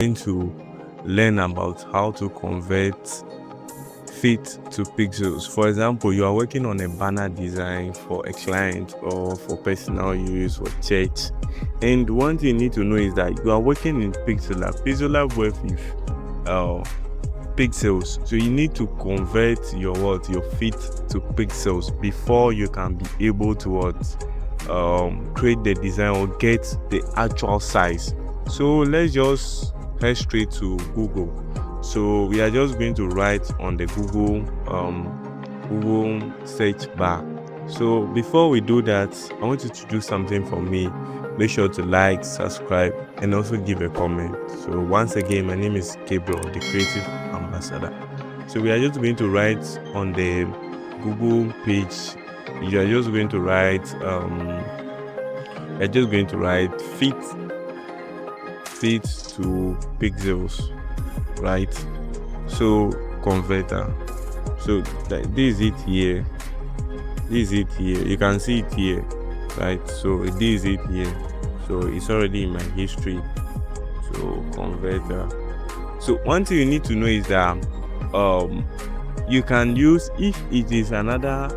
going to learn about how to convert feet to pixels. For example, you are working on a banner design for a client or for personal use or church, and one thing you need to know is that you are working in Pixellab. Pixellab works with pixels, so you need to convert your feet to pixels before you can be able to create the design or get the actual size. So let's just head straight to Google. So we are just going to write on the Google search bar. So before we do that, I want you to do something for me. Make sure to like, subscribe, and also give a comment. So once again, my name is Gabriel, the creative ambassador. So we are just going to write on the Google page. You are just going to write feet to pixels, right? So converter. So this is it here. You can see it here, right? So this is it here. So it's already in my history. So converter. So one thing you need to know is that you can use, if it is another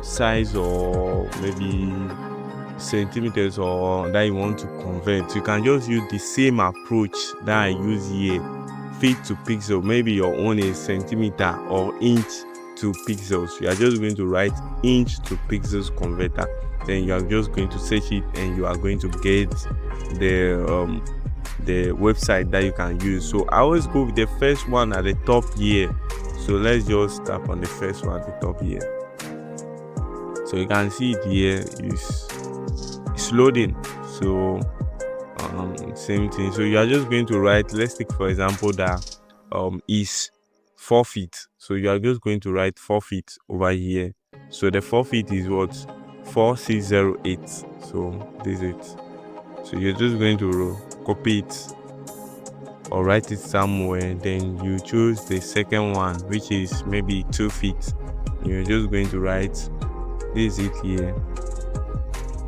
size or maybe centimeters or that you want to convert, you can just use the same approach that I use here, feet to pixel. Maybe your own is centimeter or inch to pixels. You are just going to write inch to pixels converter, then you are just going to search it and you are going to get the website that you can use. So I always go with the first one at the top here. So let's just tap on the first one at the top here. So you can see it here is loading. So same thing. So you are just going to write, let's take for example that is 4 feet. So you are just going to write 4 feet over here. So the 4 feet is what? 4608. So this is it. So you're just going to copy it or write it somewhere, then you choose the second one, which is maybe 2 feet. You're just going to write, this is it here.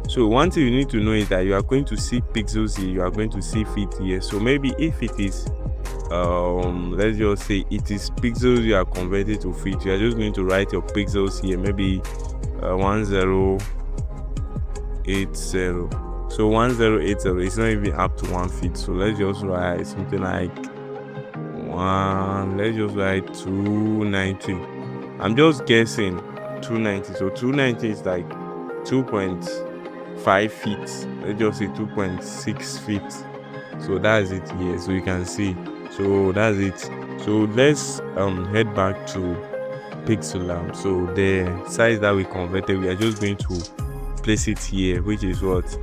So one thing you need to know is that you are going to see pixels here, you are going to see feet here. So maybe if it is let's just say it is pixels you are converted to feet, you are just going to write your pixels here, maybe 1080. So 1080 is not even up to 1 feet. So let's just write something like let's just write 290. I'm just guessing 290. So 290 is like 2.5 feet. Let's just say 2.6 feet. So that's it here. So you can see. So that's it. So let's head back to Pixellab. So the size that we converted, we are just going to place it here, which is what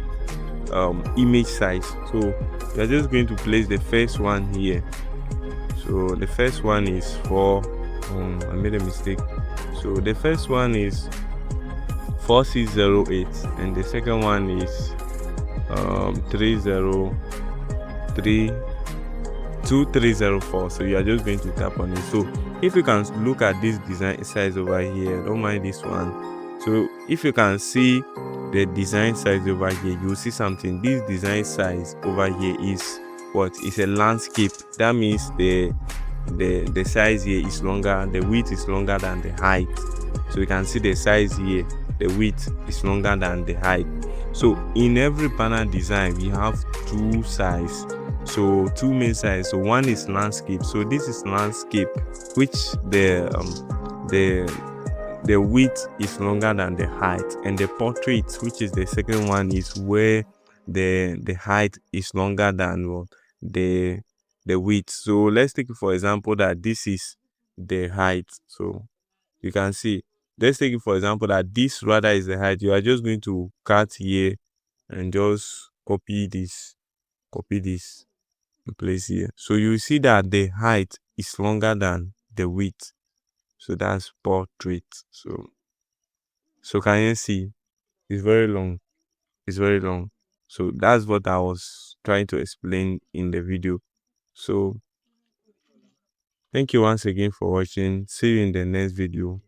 image size. So we are just going to place the first one here. So the first one is for I made a mistake. So the first one is 4608 and the second one is 2304. So you are just going to tap on it. So if you can look at this design size over here, don't mind this one. So if you can see the design size over here, you will see something. This design size over here is what? Is a landscape. That means the size here is longer, the width is longer than the height. So you can see the size here, the width is longer than the height. So in every banner design we have two sizes, so two main sizes. So one is landscape. So this is landscape, which the width is longer than the height, and the portrait, which is the second one, is where the height is longer than the width. So let's take for example that this is the height. So you can see, let's take it for example that this rather is the height. You are just going to cut here and just copy this and place here. So you see that the height is longer than the width. So that's portrait. So can you see? It's very long. So that's what I was trying to explain in the video. So thank you once again for watching. See you in the next video.